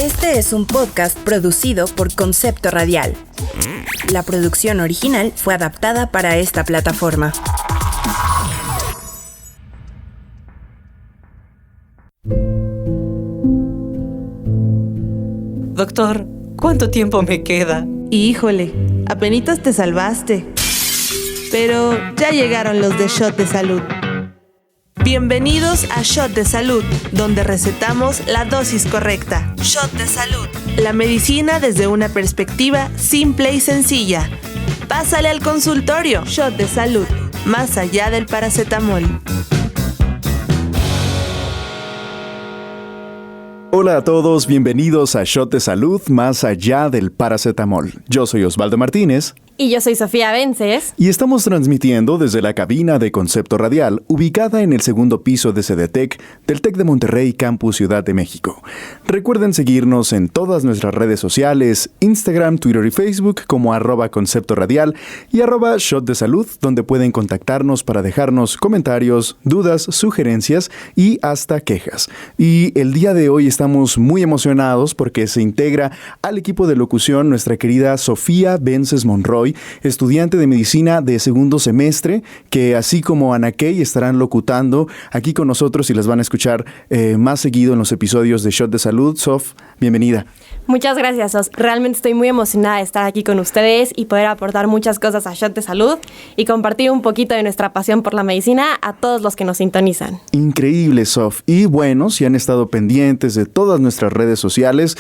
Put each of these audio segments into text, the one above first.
Este es un podcast producido por Concepto Radial. La producción original fue adaptada para esta plataforma. Doctor, ¿cuánto tiempo me queda? Híjole, apenitas te salvaste. Pero ya llegaron los de Shot de Salud. Bienvenidos a Shot de Salud, donde recetamos la dosis correcta. Shot de Salud. La medicina desde una perspectiva simple y sencilla. Pásale al consultorio. Shot de Salud, más allá del paracetamol. Hola a todos, bienvenidos a Shot de Salud, más allá del paracetamol. Yo soy Osvaldo Martínez. Y yo soy Sofía Vences. Y estamos transmitiendo desde la cabina de Concepto Radial, ubicada en el segundo piso de CDTEC del TEC de Monterrey, Campus Ciudad de México. Recuerden seguirnos en todas nuestras redes sociales, Instagram, Twitter y Facebook como @Concepto Radial y @Shot de Salud, donde pueden contactarnos para dejarnos comentarios, dudas, sugerencias y hasta quejas. Y el día de hoy estamos muy emocionados porque se integra al equipo de locución nuestra querida Sofía Vences Monroy, estudiante de medicina de segundo semestre, que así como Ana Kay estarán locutando aquí con nosotros y las van a escuchar más seguido en los episodios de Shot de Salud. Sof, bienvenida. Muchas gracias, Os. Realmente estoy muy emocionada de estar aquí con ustedes y poder aportar muchas cosas a Shot de Salud y compartir un poquito de nuestra pasión por la medicina a todos los que nos sintonizan. Increíble, Sof. Y bueno, si han estado pendientes de todas nuestras redes sociales,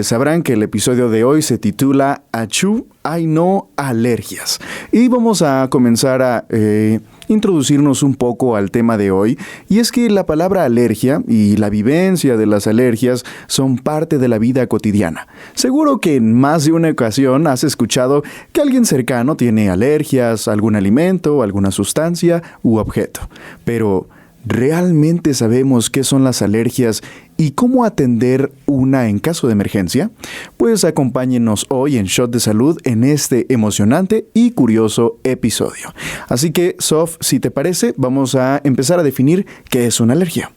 sabrán que el episodio de hoy se titula Achú, ay no, alergias. Y vamos a comenzar a introducirnos un poco al tema de hoy, y es que la palabra alergia y la vivencia de las alergias son parte de la vida cotidiana. Seguro que en más de una ocasión has escuchado que alguien cercano tiene alergias a algún alimento, alguna sustancia u objeto. Pero ¿realmente sabemos qué son las alergias y cómo atender una en caso de emergencia? Pues acompáñenos hoy en Shot de Salud en este emocionante y curioso episodio. Así que, Sof, si te parece, vamos a empezar a definir qué es una alergia.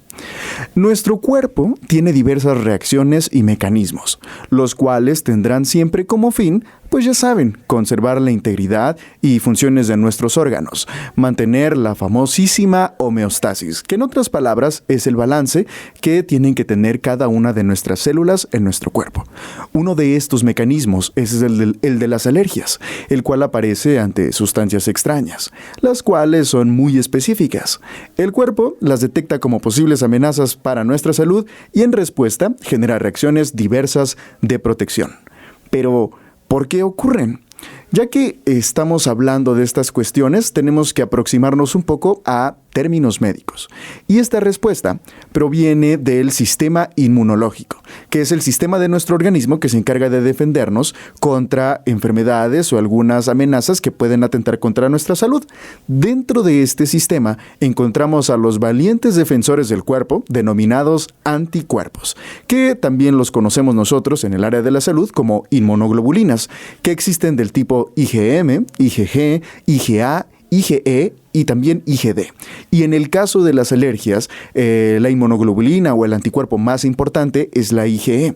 Nuestro cuerpo tiene diversas reacciones y mecanismos, los cuales tendrán siempre como fin, pues ya saben, conservar la integridad y funciones de nuestros órganos, mantener la famosísima homeostasis, que en otras palabras es el balance que tienen que tener cada una de nuestras células en nuestro cuerpo. Uno de estos mecanismos es el de las alergias, el cual aparece ante sustancias extrañas, las cuales son muy específicas. El cuerpo las detecta como posibles amenazas para nuestra salud y en respuesta genera reacciones diversas de protección. Pero ¿por qué ocurren? Ya que estamos hablando de estas cuestiones, tenemos que aproximarnos un poco a términos médicos. Y esta respuesta proviene del sistema inmunológico, que es el sistema de nuestro organismo que se encarga de defendernos contra enfermedades o algunas amenazas que pueden atentar contra nuestra salud. Dentro de este sistema encontramos a los valientes defensores del cuerpo, denominados anticuerpos, que también los conocemos nosotros en el área de la salud como inmunoglobulinas, que existen del tipo IgM, IgG, IgA, IgE y también IgD. Y en el caso de las alergias, la inmunoglobulina o el anticuerpo más importante es la IgE.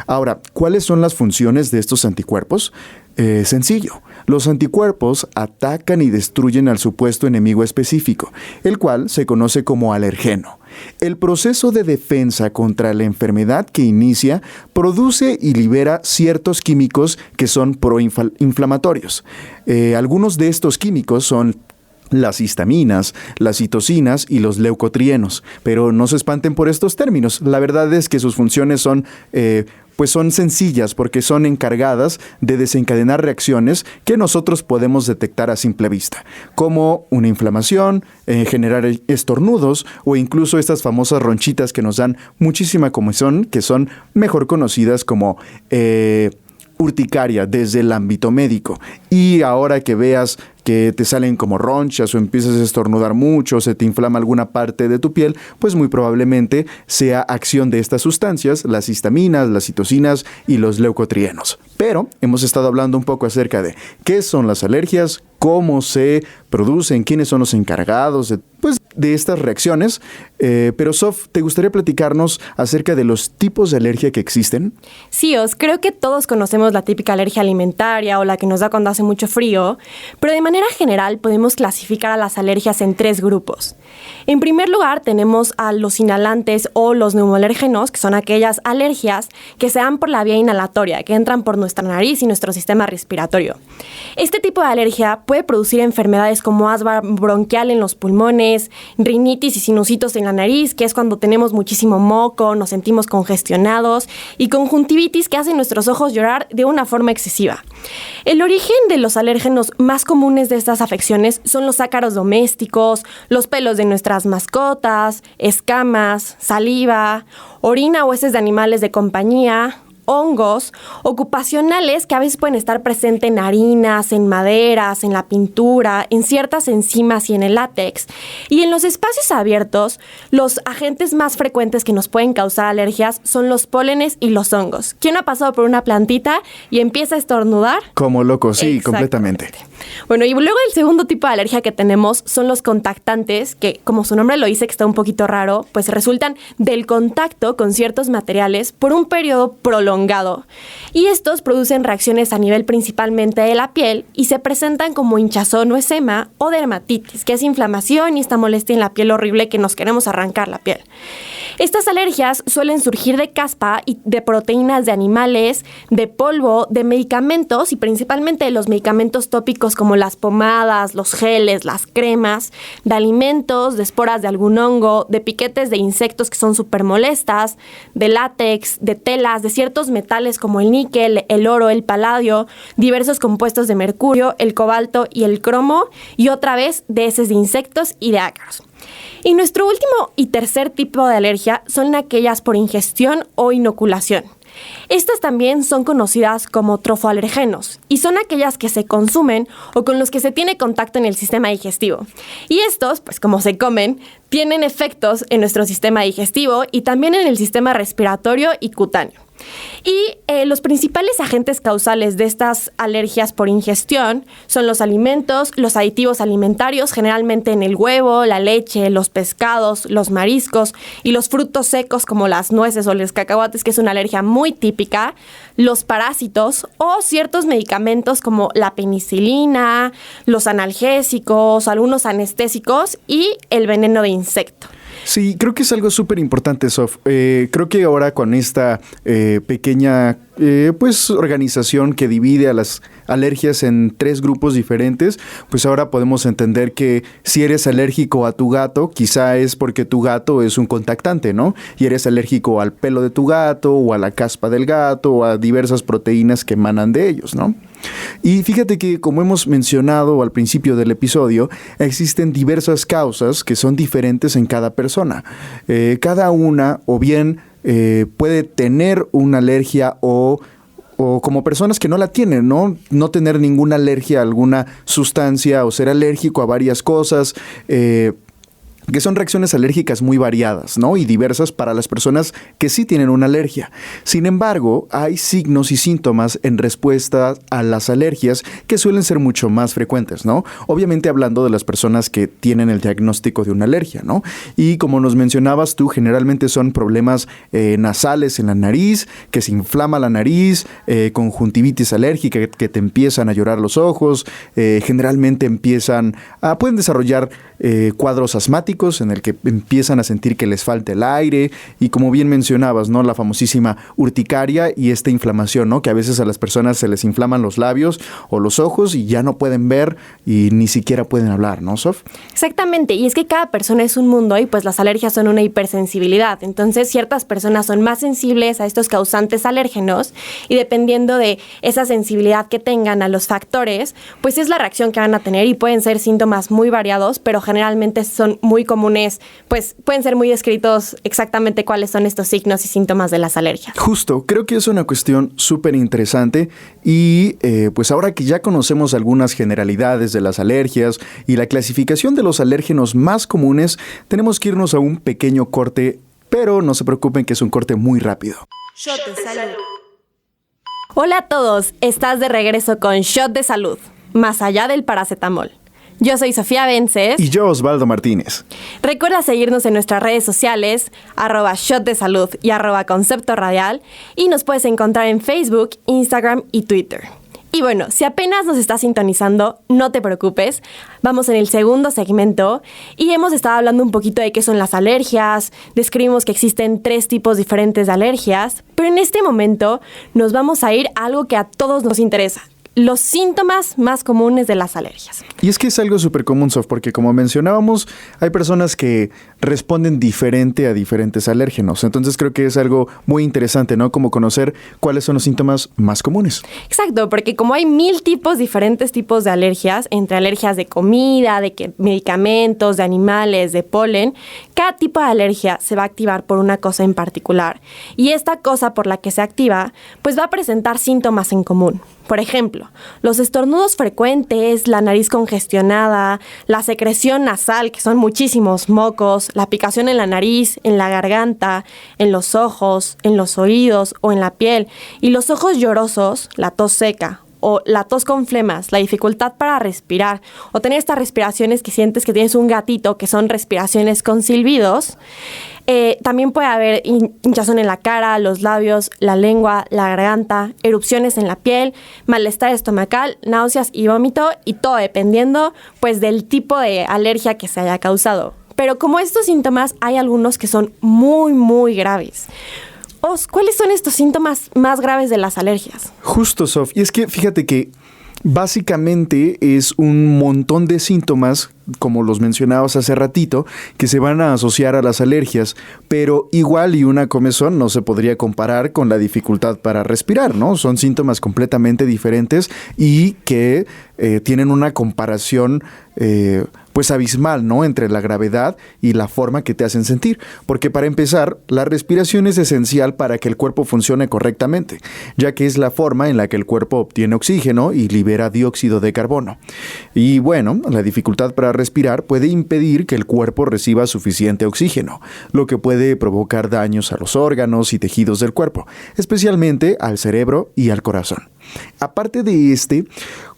Ahora, ¿cuáles son las funciones de estos anticuerpos? Sencillo. Los anticuerpos atacan y destruyen al supuesto enemigo específico, el cual se conoce como alergeno. El proceso de defensa contra la enfermedad que inicia produce y libera ciertos químicos que son proinflamatorios. Algunos de estos químicos son las histaminas, las citocinas y los leucotrienos. Pero no se espanten por estos términos. La verdad es que sus funciones son sencillas porque son encargadas de desencadenar reacciones que nosotros podemos detectar a simple vista, como una inflamación, generar estornudos o incluso estas famosas ronchitas que nos dan muchísima comezón, que son mejor conocidas como urticaria desde el ámbito médico. Y ahora que veas que te salen como ronchas o empiezas a estornudar mucho o se te inflama alguna parte de tu piel, pues muy probablemente sea acción de estas sustancias, las histaminas, las citocinas y los leucotrienos. Pero hemos estado hablando un poco acerca de qué son las alergias, cómo se producen, quiénes son los encargados de estas reacciones. Pero Sof, ¿te gustaría platicarnos acerca de los tipos de alergia que existen? Sí, creo que todos conocemos la típica alergia alimentaria o la que nos da cuando hace mucho frío, pero de manera general podemos clasificar a las alergias en 3 grupos. En primer lugar tenemos a los inhalantes o los neumoalérgenos, que son aquellas alergias que se dan por la vía inhalatoria, que entran por nuestra nariz y nuestro sistema respiratorio. Este tipo de alergia puede producir enfermedades como asma bronquial en los pulmones, rinitis y sinusitos en la nariz, que es cuando tenemos muchísimo moco, nos sentimos congestionados, y conjuntivitis, que hace nuestros ojos llorar de una forma excesiva. El origen de los alérgenos más comunes de estas afecciones son los ácaros domésticos, los pelos de nuestras mascotas, escamas, saliva, orina o heces de animales de compañía, hongos ocupacionales que a veces pueden estar presentes en harinas, en maderas, en la pintura, en ciertas enzimas y en el látex. Y en los espacios abiertos, los agentes más frecuentes que nos pueden causar alergias son los pólenes y los hongos. ¿Quién ha pasado por una plantita y empieza a estornudar? Como loco, sí, completamente. Bueno, y luego el segundo tipo de alergia que tenemos son los contactantes, que como su nombre lo dice, que está un poquito raro, pues resultan del contacto con ciertos materiales por un periodo prolongado. Y estos producen reacciones a nivel principalmente de la piel y se presentan como hinchazón o eczema o dermatitis, que es inflamación y esta molestia en la piel horrible que nos queremos arrancar la piel. Estas alergias suelen surgir de caspa y de proteínas de animales, de polvo, de medicamentos y principalmente de los medicamentos tópicos como las pomadas, los geles, las cremas, de alimentos, de esporas de algún hongo, de piquetes de insectos que son súper molestas, de látex, de telas, de ciertos metales como el níquel, el oro, el paladio, diversos compuestos de mercurio, el cobalto y el cromo, y otra vez de heces de insectos y de ácaros. Y nuestro último y tercer tipo de alergia son aquellas por ingestión o inoculación. Estas también son conocidas como trofoalergenos y son aquellas que se consumen o con los que se tiene contacto en el sistema digestivo. Y estos, pues como se comen, tienen efectos en nuestro sistema digestivo y también en el sistema respiratorio y cutáneo. Y los principales agentes causales de estas alergias por ingestión son los alimentos, los aditivos alimentarios, generalmente en el huevo, la leche, los pescados, los mariscos y los frutos secos como las nueces o los cacahuates, que es una alergia muy típica, los parásitos o ciertos medicamentos como la penicilina, los analgésicos, algunos anestésicos y el veneno de insecto. Sí, creo que es algo súper importante, Sof. Creo que ahora con esta pequeña organización que divide a las alergias en 3 grupos diferentes, pues ahora podemos entender que si eres alérgico a tu gato, quizá es porque tu gato es un contactante, ¿no? Y eres alérgico al pelo de tu gato o a la caspa del gato o a diversas proteínas que emanan de ellos, ¿no? Y fíjate que, como hemos mencionado al principio del episodio, existen diversas causas que son diferentes en cada persona. Cada una o bien puede tener una alergia o como personas que no la tienen, ¿no? No tener ninguna alergia a alguna sustancia o ser alérgico a varias cosas, que son reacciones alérgicas muy variadas, ¿no? Y diversas para las personas que sí tienen una alergia. Sin embargo, hay signos y síntomas en respuesta a las alergias que suelen ser mucho más frecuentes, ¿no? Obviamente hablando de las personas que tienen el diagnóstico de una alergia, ¿no? Y como nos mencionabas tú, generalmente son problemas nasales en la nariz, que se inflama la nariz, conjuntivitis alérgica, que te empiezan a llorar los ojos, generalmente pueden desarrollar cuadros asmáticos en el que empiezan a sentir que les falta el aire y, como bien mencionabas, ¿no? La famosísima urticaria y esta inflamación, ¿no? Que a veces a las personas se les inflaman los labios o los ojos y ya no pueden ver y ni siquiera pueden hablar, ¿no, Sof? Exactamente, y es que cada persona es un mundo y pues las alergias son una hipersensibilidad. Entonces ciertas personas son más sensibles a estos causantes alérgenos y dependiendo de esa sensibilidad que tengan a los factores, pues es la reacción que van a tener y pueden ser síntomas muy variados, pero generalmente son muy comunes, pues pueden ser muy descritos exactamente cuáles son estos signos y síntomas de las alergias. Justo, creo que es una cuestión súper interesante y pues ahora que ya conocemos algunas generalidades de las alergias y la clasificación de los alérgenos más comunes, tenemos que irnos a un pequeño corte, pero no se preocupen que es un corte muy rápido. Shot de salud. Hola a todos, estás de regreso con Shot de Salud. más allá del paracetamol. Yo soy Sofía Vences. Y yo, Osvaldo Martínez. Recuerda seguirnos en nuestras redes sociales, @shotdesalud y @concepto radial, y nos puedes encontrar en Facebook, Instagram y Twitter. Y bueno, si apenas nos estás sintonizando, no te preocupes. Vamos en el segundo segmento y hemos estado hablando un poquito de qué son las alergias, describimos que existen 3 tipos diferentes de alergias, pero en este momento nos vamos a ir a algo que a todos nos interesa: los síntomas más comunes de las alergias. Y es que es algo súper común, Sof, porque como mencionábamos, hay personas que responden diferente a diferentes alérgenos. Entonces creo que es algo muy interesante, ¿no? Como conocer cuáles son los síntomas más comunes. Exacto, porque como hay 1000 diferentes tipos de alergias, entre alergias de comida, de medicamentos, de animales, de polen, cada tipo de alergia se va a activar por una cosa en particular. Y esta cosa por la que se activa, pues va a presentar síntomas en común. Por ejemplo, los estornudos frecuentes, la nariz congestionada, la secreción nasal, que son muchísimos mocos, la picación en la nariz, en la garganta, en los ojos, en los oídos o en la piel, y los ojos llorosos, la tos seca o la tos con flemas, la dificultad para respirar o tener estas respiraciones que sientes que tienes un gatito, que son respiraciones con silbidos. También puede haber hinchazón en la cara, los labios, la lengua, la garganta, erupciones en la piel, malestar estomacal, náuseas y vómito, y todo dependiendo pues del tipo de alergia que se haya causado. Pero como estos síntomas, hay algunos que son muy, muy graves. ¿Cuáles son estos síntomas más graves de las alergias? Justo, Sof. Y es que fíjate que básicamente es un montón de síntomas, como los mencionabas hace ratito, que se van a asociar a las alergias, pero igual y una comezón no se podría comparar con la dificultad para respirar, ¿no? Son síntomas completamente diferentes y que tienen una comparación pues abismal, ¿no? Entre la gravedad y la forma que te hacen sentir. Porque para empezar, la respiración es esencial para que el cuerpo funcione correctamente, ya que es la forma en la que el cuerpo obtiene oxígeno y libera dióxido de carbono. Y bueno, la dificultad para respirar puede impedir que el cuerpo reciba suficiente oxígeno, lo que puede provocar daños a los órganos y tejidos del cuerpo, especialmente al cerebro y al corazón. Aparte de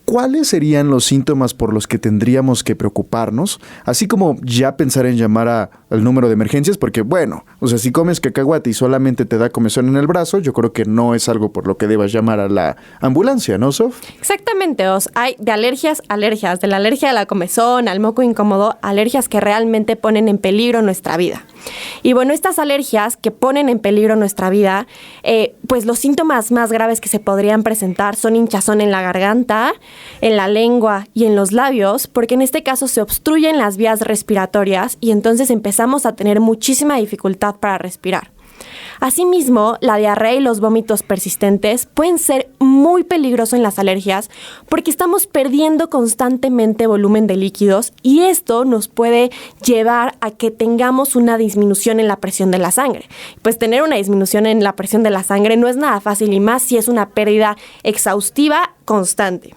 ¿cuáles serían los síntomas por los que tendríamos que preocuparnos? Así como ya pensar en llamar al número de emergencias, porque bueno, o sea, si comes cacahuate y solamente te da comezón en el brazo, yo creo que no es algo por lo que debas llamar a la ambulancia, ¿no, Sof? Exactamente, hay de alergias, de la alergia a la comezón, al moco incómodo, alergias que realmente ponen en peligro nuestra vida. Y bueno, estas alergias que ponen en peligro nuestra vida, pues los síntomas más graves que se podrían presentar son hinchazón en la garganta, en la lengua y en los labios, porque en este caso se obstruyen las vías respiratorias y entonces empezamos a tener muchísima dificultad para respirar. Asimismo, la diarrea y los vómitos persistentes pueden ser muy peligrosos en las alergias porque estamos perdiendo constantemente volumen de líquidos y esto nos puede llevar a que tengamos una disminución en la presión de la sangre. Pues tener una disminución en la presión de la sangre no es nada fácil y más si es una pérdida exhaustiva constante.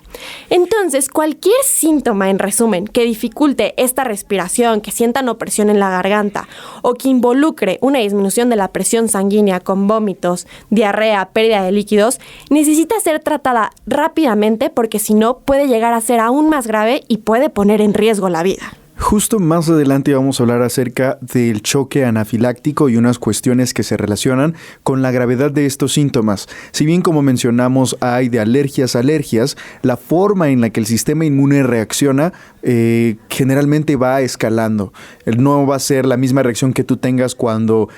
Entonces, cualquier síntoma, en resumen, que dificulte esta respiración, que sientan opresión en la garganta o que involucre una disminución de la presión sanguínea con vómitos, diarrea, pérdida de líquidos, necesita ser tratada rápidamente porque si no puede llegar a ser aún más grave y puede poner en riesgo la vida. Justo más adelante vamos a hablar acerca del choque anafiláctico y unas cuestiones que se relacionan con la gravedad de estos síntomas. Si bien, como mencionamos, hay de alergias a alergias, la forma en la que el sistema inmune reacciona generalmente va escalando. No va a ser la misma reacción que tú tengas cuando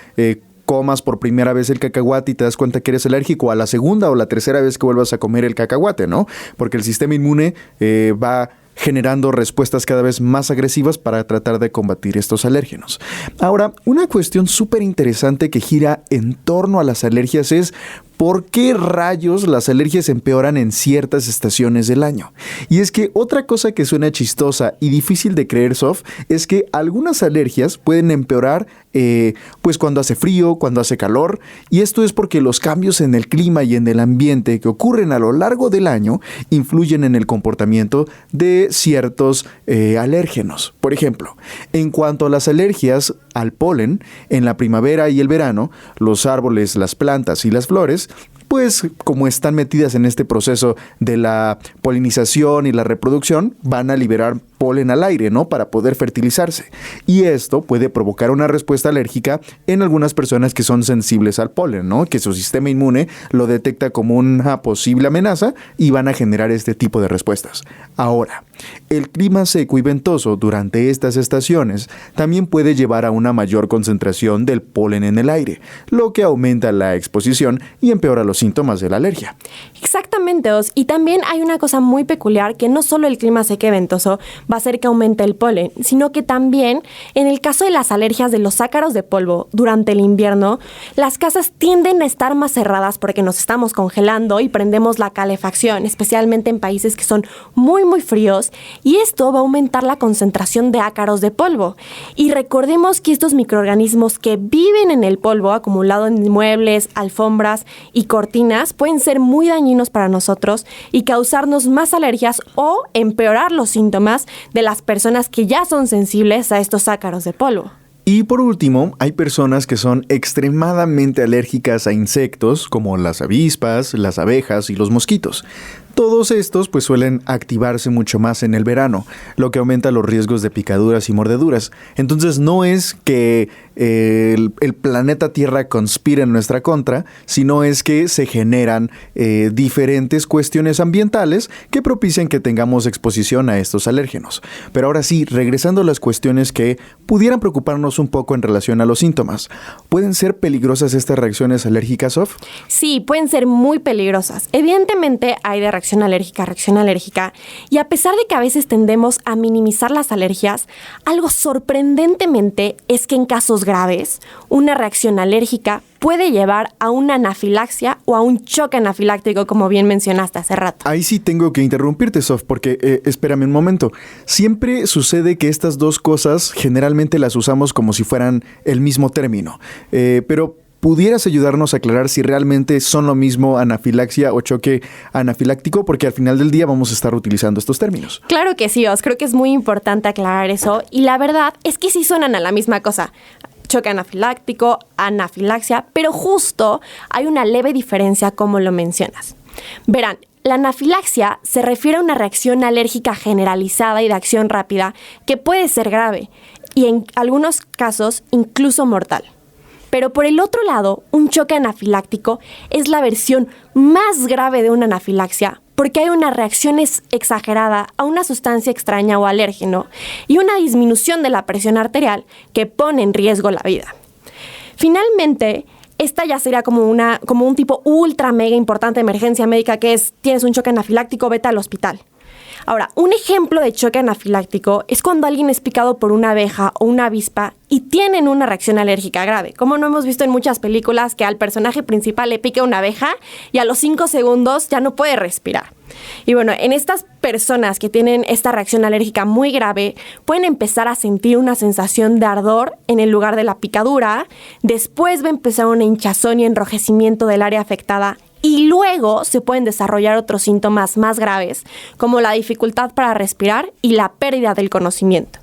comas por primera vez el cacahuate y te das cuenta que eres alérgico a la segunda o la tercera vez que vuelvas a comer el cacahuate, ¿no? Porque el sistema inmune va generando respuestas cada vez más agresivas para tratar de combatir estos alérgenos. Ahora, una cuestión súper interesante que gira en torno a las alergias es ¿por qué rayos las alergias empeoran en ciertas estaciones del año? Y es que otra cosa que suena chistosa y difícil de creer, Sof, es que algunas alergias pueden empeorar pues cuando hace frío, cuando hace calor, y esto es porque los cambios en el clima y en el ambiente que ocurren a lo largo del año influyen en el comportamiento de ciertos alérgenos. Por ejemplo, en cuanto a las alergias, al polen, en la primavera y el verano, los árboles, las plantas y las flores, pues como están metidas en este proceso de la polinización y la reproducción, van a liberar polen al aire, ¿no? Para poder fertilizarse. Y esto puede provocar una respuesta alérgica en algunas personas que son sensibles al polen, ¿no? Que su sistema inmune lo detecta como una posible amenaza y van a generar este tipo de respuestas. Ahora, el clima seco y ventoso durante estas estaciones también puede llevar a una mayor concentración del polen en el aire, lo que aumenta la exposición y empeora los síntomas de la alergia. Exactamente, Os. Y también hay una cosa muy peculiar, que no solo el clima seco y ventoso va a hacer que aumente el polen, sino que también, en el caso de las alergias de los ácaros de polvo durante el invierno, las casas tienden a estar más cerradas porque nos estamos congelando y prendemos la calefacción, especialmente en países que son muy fríos, y esto va a aumentar la concentración de ácaros de polvo. Y recordemos que estos microorganismos que viven en el polvo acumulado en muebles, alfombras y cortinas pueden ser muy dañinos para nosotros y causarnos más alergias o empeorar los síntomas de las personas que ya son sensibles a estos ácaros de polvo. Y por último, hay personas que son extremadamente alérgicas a insectos como las avispas, las abejas y los mosquitos. Todos estos pues suelen activarse mucho más en el verano, lo que aumenta los riesgos de picaduras y mordeduras. Entonces no es que el planeta Tierra conspire en nuestra contra, sino es que se generan diferentes cuestiones ambientales que propician que tengamos exposición a estos alérgenos. Pero ahora sí, regresando a las cuestiones que pudieran preocuparnos un poco en relación a los síntomas. ¿Pueden ser peligrosas estas reacciones alérgicas, Sof? Sí, pueden ser muy peligrosas. Evidentemente hay de reacción alérgica, y a pesar de que a veces tendemos a minimizar las alergias, algo sorprendentemente es que en casos graves, una reacción alérgica puede llevar a una anafilaxia o a un choque anafiláctico, como bien mencionaste hace rato. Ahí sí tengo que interrumpirte, Sof, porque espérame un momento. Siempre sucede que estas dos cosas generalmente las usamos como si fueran el mismo término, pero ¿pudieras ayudarnos a aclarar si realmente son lo mismo anafilaxia o choque anafiláctico? Porque al final del día vamos a estar utilizando estos términos. Claro que sí, Os. Creo que es muy importante aclarar eso. Y la verdad es que sí suenan a la misma cosa. Choque anafiláctico, anafilaxia, pero justo hay una leve diferencia como lo mencionas. Verán, la anafilaxia se refiere a una reacción alérgica generalizada y de acción rápida que puede ser grave y en algunos casos incluso mortal. Pero por el otro lado, un choque anafiláctico es la versión más grave de una anafilaxia porque hay una reacción exagerada a una sustancia extraña o alérgeno y una disminución de la presión arterial que pone en riesgo la vida. Finalmente, esta ya sería como un tipo ultra mega importante de emergencia médica que es, tienes un choque anafiláctico, vete al hospital. Ahora, un ejemplo de choque anafiláctico es cuando alguien es picado por una abeja o una avispa y tienen una reacción alérgica grave. Como no hemos visto en muchas películas que al personaje principal le pica una abeja y a los 5 segundos ya no puede respirar. Y bueno, en estas personas que tienen esta reacción alérgica muy grave, pueden empezar a sentir una sensación de ardor en el lugar de la picadura, después va a empezar una hinchazón y enrojecimiento del área afectada, y luego se pueden desarrollar otros síntomas más graves, como la dificultad para respirar y la pérdida del conocimiento.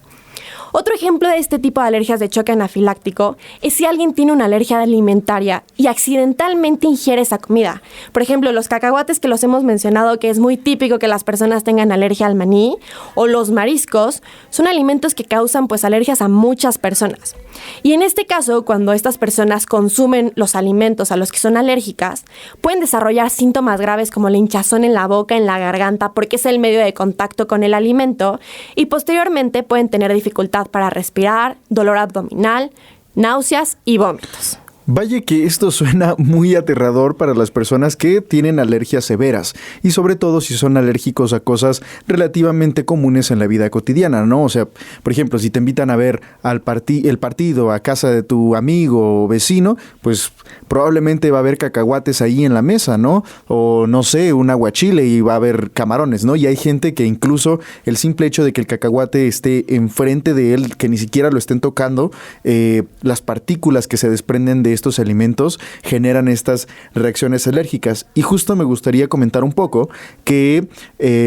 Otro ejemplo de este tipo de alergias de choque anafiláctico es si alguien tiene una alergia alimentaria y accidentalmente ingiere esa comida. Por ejemplo, los cacahuates que los hemos mencionado, que es muy típico que las personas tengan alergia al maní, o los mariscos, son alimentos que causan alergias a muchas personas. Y en este caso, cuando estas personas consumen los alimentos a los que son alérgicas, pueden desarrollar síntomas graves como la hinchazón en la boca, en la garganta, porque es el medio de contacto con el alimento, y posteriormente pueden tener dificultad para respirar, dolor abdominal, náuseas y vómitos. Vaya que esto suena muy aterrador para las personas que tienen alergias severas y sobre todo si son alérgicos a cosas relativamente comunes en la vida cotidiana, ¿no? O sea, por ejemplo, si te invitan a ver el partido a casa de tu amigo o vecino, pues probablemente va a haber cacahuates ahí en la mesa, ¿no? O no sé, un aguachile y va a haber camarones, ¿no? Y hay gente que incluso el simple hecho de que el cacahuate esté enfrente de él, que ni siquiera lo estén tocando, las partículas que se desprenden de estos alimentos generan estas reacciones alérgicas. Y justo me gustaría comentar un poco que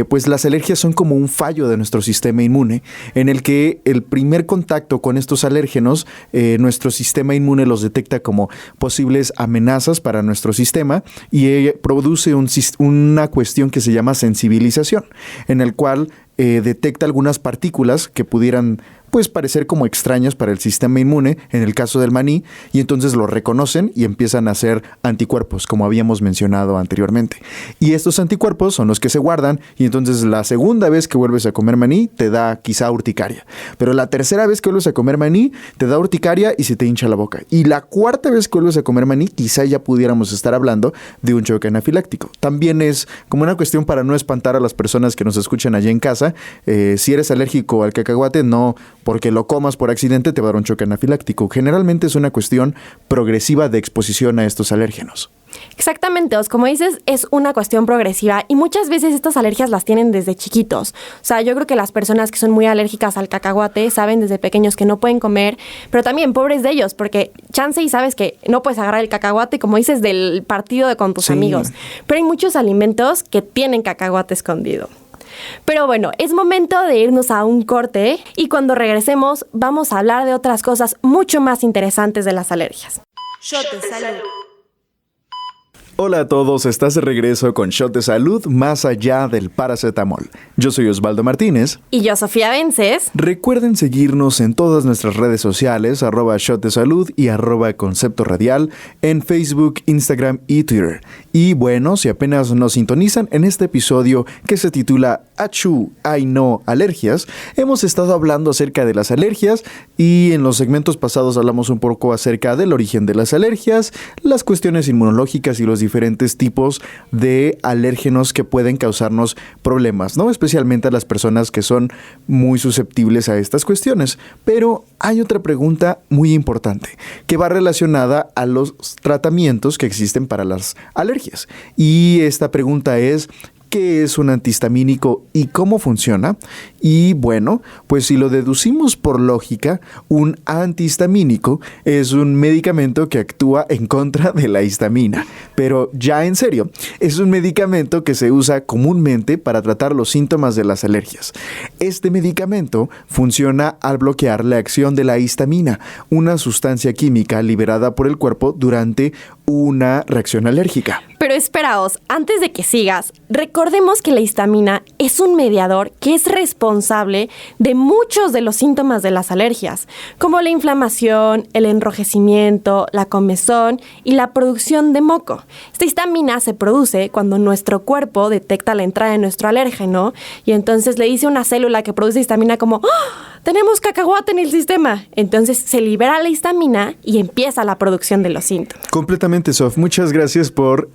pues las alergias son como un fallo de nuestro sistema inmune, en el que el primer contacto con estos alérgenos, nuestro sistema inmune los detecta como posibles amenazas para nuestro sistema y produce una cuestión que se llama sensibilización, en el cual detecta algunas partículas que pudieran pues parecer como extrañas para el sistema inmune, en el caso del maní, y entonces lo reconocen y empiezan a hacer anticuerpos, como habíamos mencionado anteriormente. Y estos anticuerpos son los que se guardan, y entonces la segunda vez que vuelves a comer maní te da quizá urticaria. Pero la tercera vez que vuelves a comer maní te da urticaria y se te hincha la boca. Y la cuarta vez que vuelves a comer maní, quizá ya pudiéramos estar hablando de un choque anafiláctico. También es como una cuestión para no espantar a las personas que nos escuchan allá en casa. Si eres alérgico al cacahuate, no porque lo comas por accidente te va a dar un choque anafiláctico. Generalmente es una cuestión progresiva de exposición a estos alérgenos. Exactamente, como dices, es una cuestión progresiva y muchas veces estas alergias las tienen desde chiquitos. O sea, yo creo que las personas que son muy alérgicas al cacahuate saben desde pequeños que no pueden comer, pero también pobres de ellos, porque chance y sabes que no puedes agarrar el cacahuate, como dices, del partido con tus amigos. Pero hay muchos alimentos que tienen cacahuate escondido. Pero bueno, es momento de irnos a un corte y cuando regresemos vamos a hablar de otras cosas mucho más interesantes de las alergias. Shot de salud. Hola a todos, estás de regreso con Shot de Salud más allá del paracetamol. Yo soy Osvaldo Martínez. Y yo, Sofía Vences. Recuerden seguirnos en todas nuestras redes sociales, @Shot de Salud y @Concepto Radial, en Facebook, Instagram y Twitter. Y bueno, si apenas nos sintonizan en este episodio que se titula Achú, ay no, alergias, hemos estado hablando acerca de las alergias y en los segmentos pasados hablamos un poco acerca del origen de las alergias, las cuestiones inmunológicas y los diferentes tipos de alérgenos que pueden causarnos problemas, ¿no? Especialmente a las personas que son muy susceptibles a estas cuestiones. Pero hay otra pregunta muy importante que va relacionada a los tratamientos que existen para las alergias. Y esta pregunta es: ¿qué es un antihistamínico y cómo funciona? Y bueno, pues si lo deducimos por lógica, un antihistamínico es un medicamento que actúa en contra de la histamina. Pero ya en serio, es un medicamento que se usa comúnmente para tratar los síntomas de las alergias. Este medicamento funciona al bloquear la acción de la histamina, una sustancia química liberada por el cuerpo durante una reacción alérgica. Pero esperaos, antes de que sigas, recordemos que la histamina es un mediador que es responsable de muchos de los síntomas de las alergias, como la inflamación, el enrojecimiento, la comezón y la producción de moco. Esta histamina se produce cuando nuestro cuerpo detecta la entrada de nuestro alérgeno y entonces le dice a una célula que produce histamina como ¡oh! Tenemos cacahuate en el sistema. Entonces se libera la histamina y empieza la producción de los síntomas. Completamente, Sof. Muchas gracias por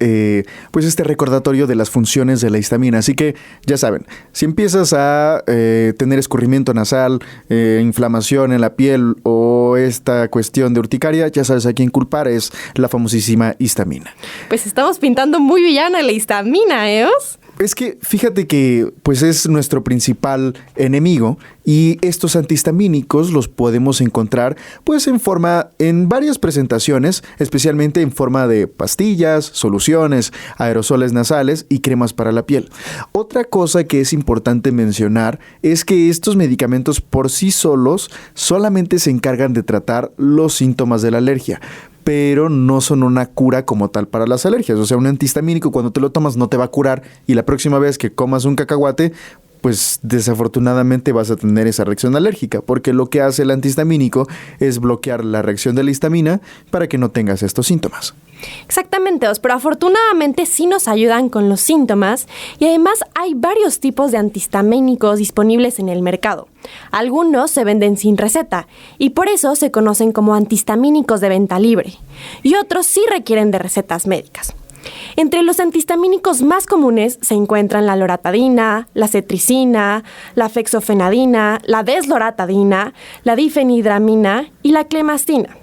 pues este recordatorio de las funciones de la histamina. Así que ya saben, si empiezas a tener escurrimiento nasal, inflamación en la piel o esta cuestión de urticaria, ya sabes a quién culpar, es la famosísima histamina. Pues estamos pintando muy villana la histamina, ¿eh? Es que fíjate que pues es nuestro principal enemigo y estos antihistamínicos los podemos encontrar pues en varias presentaciones, especialmente en forma de pastillas, soluciones, aerosoles nasales y cremas para la piel. Otra cosa que es importante mencionar es que estos medicamentos por sí solos solamente se encargan de tratar los síntomas de la alergia, pero no son una cura como tal para las alergias. O sea, un antihistamínico cuando te lo tomas no te va a curar y la próxima vez que comas un cacahuate, pues desafortunadamente vas a tener esa reacción alérgica, porque lo que hace el antihistamínico es bloquear la reacción de la histamina para que no tengas estos síntomas. Exactamente, pero afortunadamente sí nos ayudan con los síntomas y además hay varios tipos de antihistamínicos disponibles en el mercado. Algunos se venden sin receta y por eso se conocen como antihistamínicos de venta libre y otros sí requieren de recetas médicas. Entre los antihistamínicos más comunes se encuentran la loratadina, la cetricina, la fexofenadina, la desloratadina, la difenhidramina y la clemastina.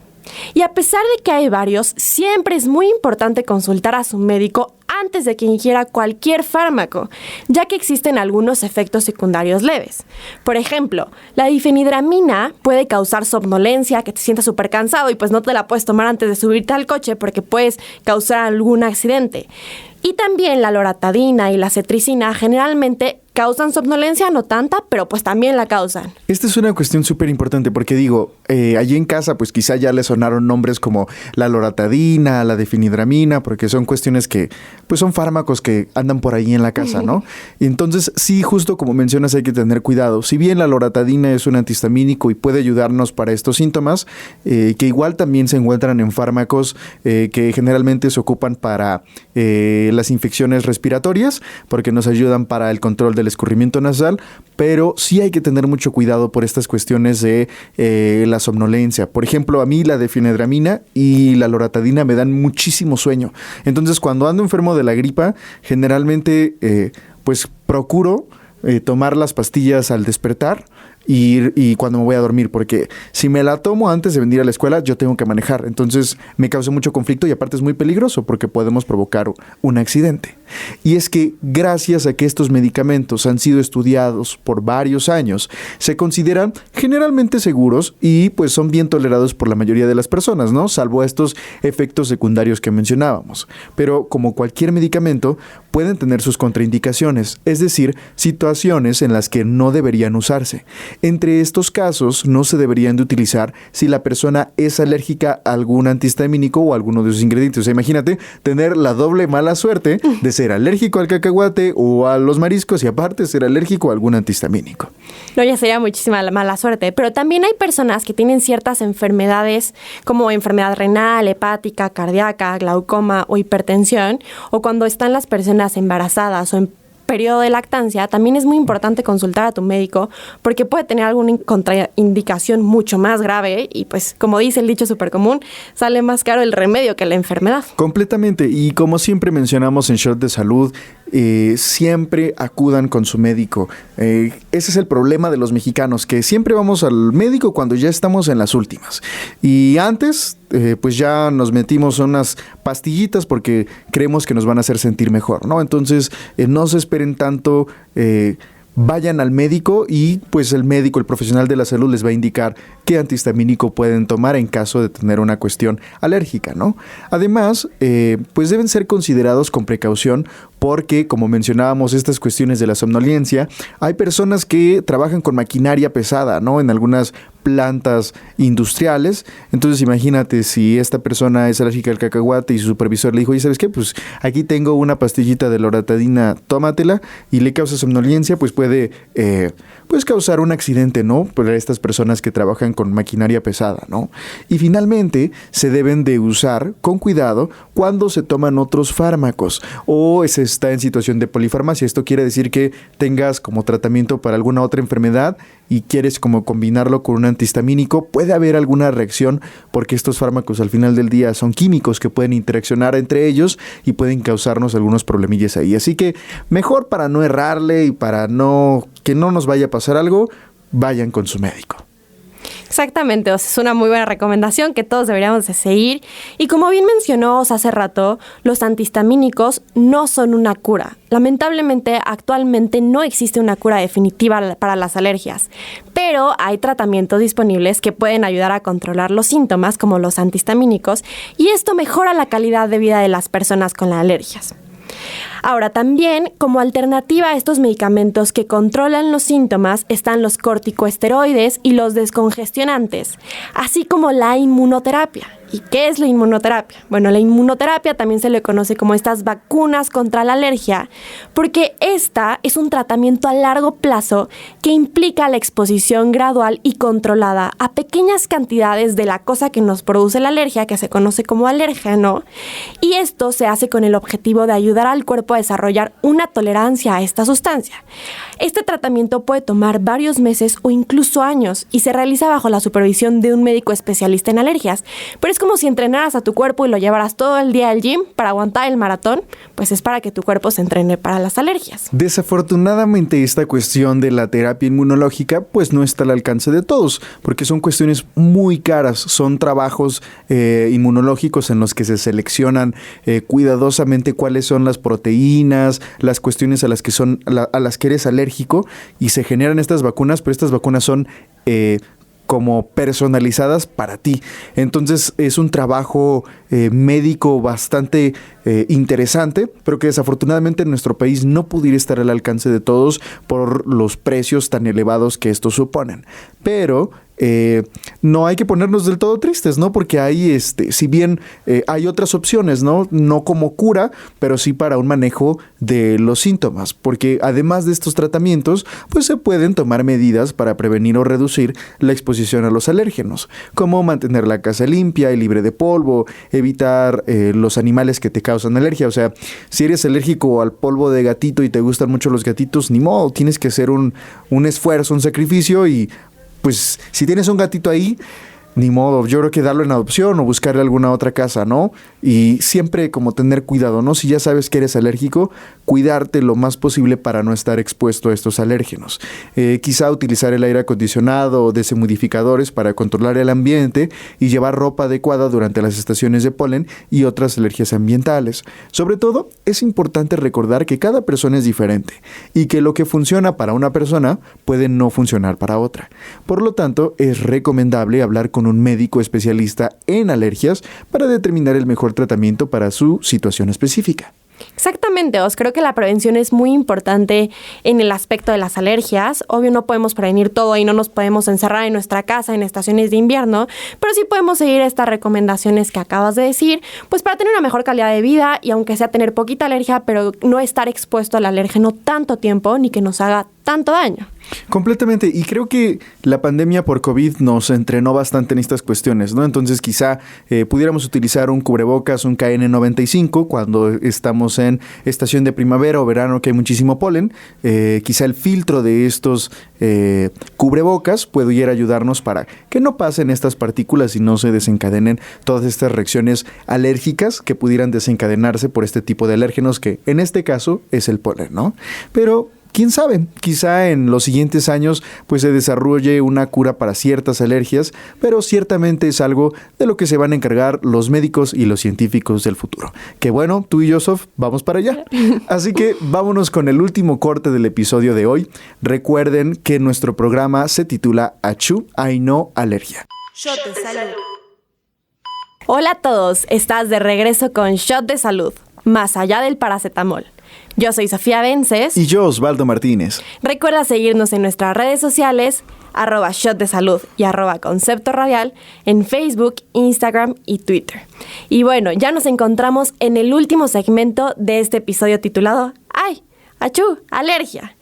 Y a pesar de que hay varios, siempre es muy importante consultar a su médico antes de que ingiera cualquier fármaco, ya que existen algunos efectos secundarios leves. Por ejemplo, la difenhidramina puede causar somnolencia, que te sientas súper cansado y pues no te la puedes tomar antes de subirte al coche porque puedes causar algún accidente. Y también la loratadina y la cetricina generalmente causan somnolencia, no tanta, pero pues también la causan. Esta es una cuestión súper importante porque digo, allí en casa pues quizá ya le sonaron nombres como la loratadina, la difenhidramina, porque son cuestiones que pues son fármacos que andan por ahí en la casa, ¿no? Y entonces sí, justo como mencionas, hay que tener cuidado. Si bien la loratadina es un antihistamínico y puede ayudarnos para estos síntomas, que igual también se encuentran en fármacos que generalmente se ocupan para las infecciones respiratorias, porque nos ayudan para el control del escurrimiento nasal, pero sí hay que tener mucho cuidado por estas cuestiones de la somnolencia. Por ejemplo, a mí la difenhidramina y la loratadina me dan muchísimo sueño. Entonces, cuando ando enfermo de la gripa, generalmente pues procuro tomar las pastillas al despertar y cuando me voy a dormir, porque si me la tomo antes de venir a la escuela, yo tengo que manejar. Entonces me causa mucho conflicto y aparte es muy peligroso porque podemos provocar un accidente. Y es que gracias a que estos medicamentos han sido estudiados por varios años, se consideran generalmente seguros y pues son bien tolerados por la mayoría de las personas, ¿no? Salvo estos efectos secundarios que mencionábamos. Pero como cualquier medicamento, pueden tener sus contraindicaciones, es decir, situaciones en las que no deberían usarse. Entre estos casos, no se deberían de utilizar si la persona es alérgica a algún antihistamínico o a alguno de sus ingredientes. O sea, imagínate tener la doble mala suerte de ser alérgico al cacahuate o a los mariscos y aparte ser alérgico a algún antihistamínico. No, ya sería muchísima la mala suerte, pero también hay personas que tienen ciertas enfermedades como enfermedad renal, hepática, cardíaca, glaucoma o hipertensión, o cuando están las personas embarazadas o en periodo de lactancia, también es muy importante consultar a tu médico porque puede tener alguna contraindicación mucho más grave y pues como dice el dicho súper común, sale más caro el remedio que la enfermedad. Completamente, y como siempre mencionamos en Shot de Salud, siempre acudan con su médico. Ese es el problema de los mexicanos, que siempre vamos al médico cuando ya estamos en las últimas. Y antes, pues ya nos metimos unas pastillitas porque creemos que nos van a hacer sentir mejor, ¿no? Entonces, no se esperen tanto. Vayan al médico y pues el médico, el profesional de la salud les va a indicar qué antihistamínico pueden tomar en caso de tener una cuestión alérgica, ¿no? Además, pues deben ser considerados con precaución porque, como mencionábamos, estas cuestiones de la somnolencia, hay personas que trabajan con maquinaria pesada, ¿no? En algunas plantas industriales. Entonces imagínate si esta persona es alérgica al cacahuate y su supervisor le dijo, oye, ¿sabes qué? Pues aquí tengo una pastillita de loratadina, tómatela, y le causa somnolencia, pues puede pues causar un accidente, ¿no? Para estas personas que trabajan con maquinaria pesada, ¿no? Y finalmente se deben de usar con cuidado cuando se toman otros fármacos o se está en situación de polifarmacia. Esto quiere decir que tengas como tratamiento para alguna otra enfermedad y quieres como combinarlo con un antihistamínico, puede haber alguna reacción porque estos fármacos al final del día son químicos que pueden interaccionar entre ellos y pueden causarnos algunos problemillas ahí. Así que mejor, para no errarle y para que no nos vaya a pasar algo, vayan con su médico. Exactamente, o sea, es una muy buena recomendación que todos deberíamos de seguir. Y como bien mencionó hace rato, los antihistamínicos no son una cura. Lamentablemente, actualmente no existe una cura definitiva para las alergias, pero hay tratamientos disponibles que pueden ayudar a controlar los síntomas, como los antihistamínicos, y esto mejora la calidad de vida de las personas con las alergias. Ahora, también como alternativa a estos medicamentos que controlan los síntomas están los corticosteroides y los descongestionantes, así como la inmunoterapia. ¿Y qué es la inmunoterapia? Bueno, la inmunoterapia también se le conoce como estas vacunas contra la alergia, porque esta es un tratamiento a largo plazo que implica la exposición gradual y controlada a pequeñas cantidades de la cosa que nos produce la alergia, que se conoce como alérgeno, y esto se hace con el objetivo de ayudar al cuerpo a desarrollar una tolerancia a esta sustancia. Este tratamiento puede tomar varios meses o incluso años y se realiza bajo la supervisión de un médico especialista en alergias, pero es como si entrenaras a tu cuerpo y lo llevaras todo el día al gym para aguantar el maratón, pues es para que tu cuerpo se entrene para las alergias. Desafortunadamente, esta cuestión de la terapia inmunológica pues no está al alcance de todos, porque son cuestiones muy caras, son trabajos inmunológicos en los que se seleccionan cuidadosamente cuáles son las proteínas, las cuestiones a las que eres alérgico, y se generan estas vacunas, pero estas vacunas son como personalizadas para ti. Entonces es un trabajo médico bastante interesante, pero que desafortunadamente en nuestro país no pudiera estar al alcance de todos por los precios tan elevados que estos suponen. Pero no hay que ponernos del todo tristes, ¿no? Porque hay, si bien hay otras opciones, ¿no? No como cura, pero sí para un manejo de los síntomas. Porque además de estos tratamientos, pues se pueden tomar medidas para prevenir o reducir la exposición a los alérgenos, como mantener la casa limpia y libre de polvo, evitar los animales que te causan alergia. O sea, si eres alérgico al polvo de gatito y te gustan mucho los gatitos, ni modo, tienes que hacer un esfuerzo, un sacrificio, y pues si tienes un gatito ahí, ni modo, yo creo que darlo en adopción o buscarle alguna otra casa, ¿no? Y siempre como tener cuidado, ¿no? Si ya sabes que eres alérgico, cuidarte lo más posible para no estar expuesto a estos alérgenos. Quizá utilizar el aire acondicionado o deshumidificadores para controlar el ambiente y llevar ropa adecuada durante las estaciones de polen y otras alergias ambientales. Sobre todo, es importante recordar que cada persona es diferente y que lo que funciona para una persona puede no funcionar para otra. Por lo tanto, es recomendable hablar con un médico especialista en alergias para determinar el mejor tratamiento para su situación específica. Exactamente, Os. Creo que la prevención es muy importante en el aspecto de las alergias. Obvio, no podemos prevenir todo y no nos podemos encerrar en nuestra casa en estaciones de invierno, pero sí podemos seguir estas recomendaciones que acabas de decir, pues para tener una mejor calidad de vida y aunque sea tener poquita alergia, pero no estar expuesto al alérgeno tanto tiempo ni que nos haga tanto daño. Completamente, y creo que la pandemia por COVID nos entrenó bastante en estas cuestiones, ¿no? Entonces quizá pudiéramos utilizar un cubrebocas, un KN95 cuando estamos en estación de primavera o verano que hay muchísimo polen. Quizá el filtro de estos cubrebocas pudiera ayudarnos para que no pasen estas partículas y no se desencadenen todas estas reacciones alérgicas que pudieran desencadenarse por este tipo de alérgenos, que en este caso es el polen, ¿no? Pero quién sabe, quizá en los siguientes años pues se desarrolle una cura para ciertas alergias, pero ciertamente es algo de lo que se van a encargar los médicos y los científicos del futuro. Que bueno, tú y yo, Sof, vamos para allá. Así que vámonos con el último corte del episodio de hoy. Recuerden que nuestro programa se titula Achú, Ay No, Alergia. Shot de salud. Hola a todos, estás de regreso con Shot de Salud, más allá del paracetamol. Yo soy Sofía Vences. Y yo, Osvaldo Martínez. Recuerda seguirnos en nuestras redes sociales, @Shot de Salud y @Concepto Radial, en Facebook, Instagram y Twitter. Y bueno, ya nos encontramos en el último segmento de este episodio titulado ¡Ay! ¡Achú! ¡Alergia!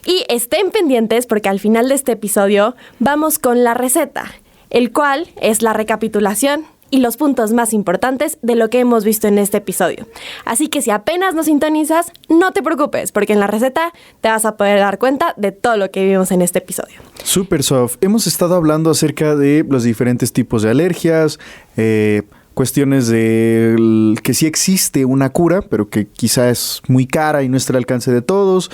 Y estén pendientes porque al final de este episodio vamos con la receta, el cual es la recapitulación y los puntos más importantes de lo que hemos visto en este episodio. Así que si apenas nos sintonizas, no te preocupes, porque en la receta te vas a poder dar cuenta de todo lo que vimos en este episodio. Super Soft. Hemos estado hablando acerca de los diferentes tipos de alergias, cuestiones de que sí existe una cura, pero que quizá es muy cara y no está al alcance de todos,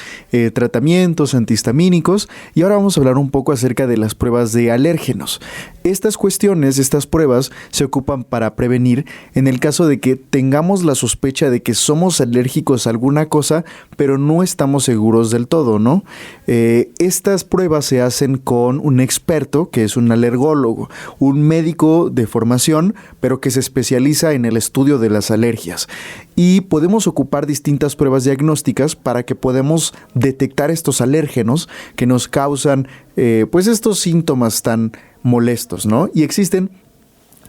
tratamientos antihistamínicos, y ahora vamos a hablar un poco acerca de las pruebas de alérgenos. Estas cuestiones, estas pruebas se ocupan para prevenir en el caso de que tengamos la sospecha de que somos alérgicos a alguna cosa, pero no estamos seguros del todo, ¿no? Estas pruebas se hacen con un experto, que es un alergólogo, un médico de formación, pero que se especializa en el estudio de las alergias. Y podemos ocupar distintas pruebas diagnósticas para que podamos detectar estos alérgenos que nos causan pues estos síntomas tan molestos, ¿no? Y existen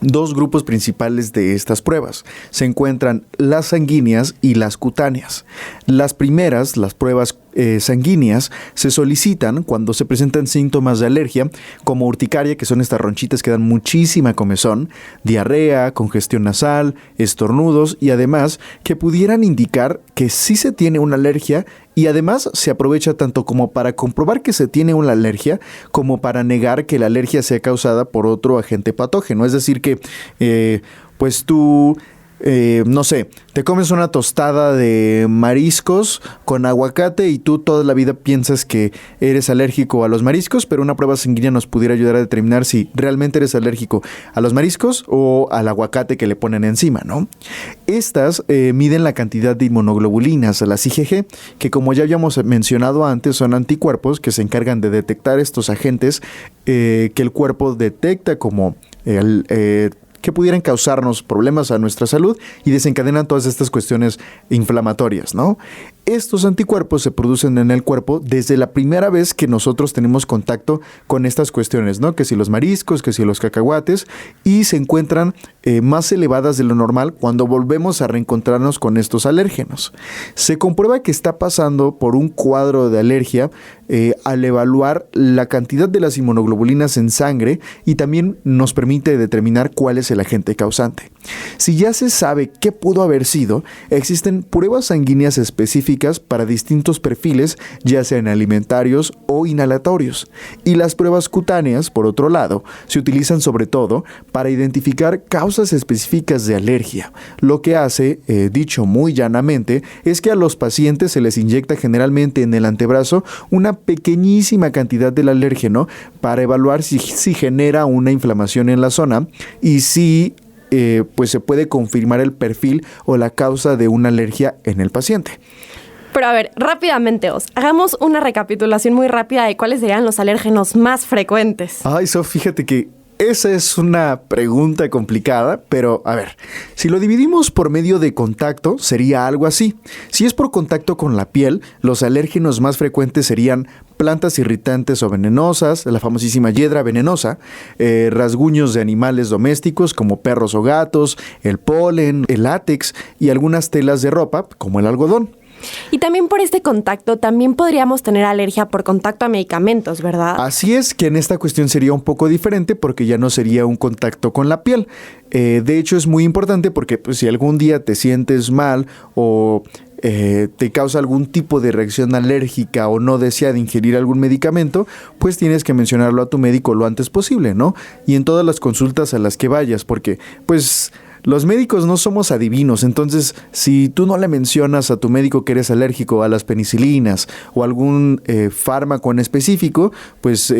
dos grupos principales de estas pruebas. Se encuentran las sanguíneas y las cutáneas. Las primeras, las pruebas sanguíneas se solicitan cuando se presentan síntomas de alergia, como urticaria, que son estas ronchitas que dan muchísima comezón, diarrea, congestión nasal, estornudos y además que pudieran indicar que sí se tiene una alergia. Y además se aprovecha tanto como para comprobar que se tiene una alergia como para negar que la alergia sea causada por otro agente patógeno. Es decir que, pues tú, no sé, te comes una tostada de mariscos con aguacate y tú toda la vida piensas que eres alérgico a los mariscos, pero una prueba sanguínea nos pudiera ayudar a determinar si realmente eres alérgico a los mariscos o al aguacate que le ponen encima, ¿no? Estas miden la cantidad de inmunoglobulinas, las IgG, que como ya habíamos mencionado antes, son anticuerpos que se encargan de detectar estos agentes que el cuerpo detecta como que pudieran causarnos problemas a nuestra salud y desencadenan todas estas cuestiones inflamatorias, ¿no? Estos anticuerpos se producen en el cuerpo desde la primera vez que nosotros tenemos contacto con estas cuestiones, ¿no? Que si los mariscos, que si los cacahuates, y se encuentran más elevadas de lo normal cuando volvemos a reencontrarnos con estos alérgenos. Se comprueba que está pasando por un cuadro de alergia al evaluar la cantidad de las inmunoglobulinas en sangre y también nos permite determinar cuál es el agente causante. Si ya se sabe qué pudo haber sido, existen pruebas sanguíneas específicas para distintos perfiles, ya sean alimentarios o inhalatorios. Y las pruebas cutáneas, por otro lado, se utilizan sobre todo para identificar causas específicas de alergia. Lo que hace, dicho muy llanamente, es que a los pacientes se les inyecta generalmente en el antebrazo una pequeñísima cantidad del alérgeno para evaluar si genera una inflamación en la zona y si pues se puede confirmar el perfil o la causa de una alergia en el paciente. Pero a ver, rápidamente, hagamos una recapitulación muy rápida de cuáles serían los alérgenos más frecuentes. Ay, fíjate que esa es una pregunta complicada, pero a ver, si lo dividimos por medio de contacto, sería algo así. Si es por contacto con la piel, los alérgenos más frecuentes serían plantas irritantes o venenosas, la famosísima hiedra venenosa, rasguños de animales domésticos como perros o gatos, el polen, el látex y algunas telas de ropa como el algodón. Y también por este contacto, también podríamos tener alergia por contacto a medicamentos, ¿verdad? Así es, que en esta cuestión sería un poco diferente porque ya no sería un contacto con la piel. De hecho, es muy importante porque pues, si algún día te sientes mal o te causa algún tipo de reacción alérgica o no deseada de ingerir algún medicamento, pues tienes que mencionarlo a tu médico lo antes posible, ¿no? Y en todas las consultas a las que vayas, porque pues los médicos no somos adivinos, entonces si tú no le mencionas a tu médico que eres alérgico a las penicilinas o algún fármaco en específico, pues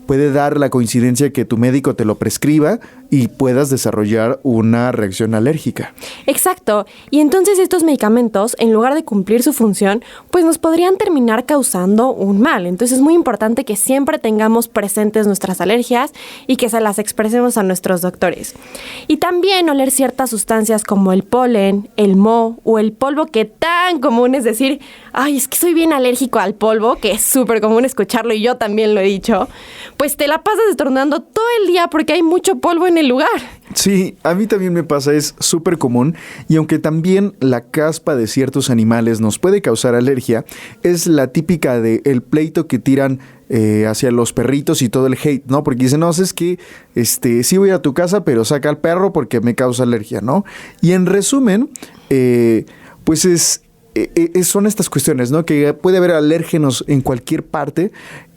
puede dar la coincidencia que tu médico te lo prescriba y puedas desarrollar una reacción alérgica. Exacto, y entonces estos medicamentos, en lugar de cumplir su función, pues nos podrían terminar causando un mal. Entonces es muy importante que siempre tengamos presentes nuestras alergias y que se las expresemos a nuestros doctores. Y también oler ciertas sustancias como el polen, el moho o el polvo, que tan común es decir, ay, es que soy bien alérgico al polvo, que es súper común escucharlo y yo también lo he dicho, pues te la pasas estornudando todo el día porque hay mucho polvo en el lugar. Sí, a mí también me pasa, es súper común, y aunque también la caspa de ciertos animales nos puede causar alergia, es la típica de el pleito que tiran hacia los perritos y todo el hate, ¿no? Porque dicen, no, es que sí voy a tu casa, pero saca al perro porque me causa alergia, ¿no? Y en resumen, pues son estas cuestiones, ¿no? Que puede haber alérgenos en cualquier parte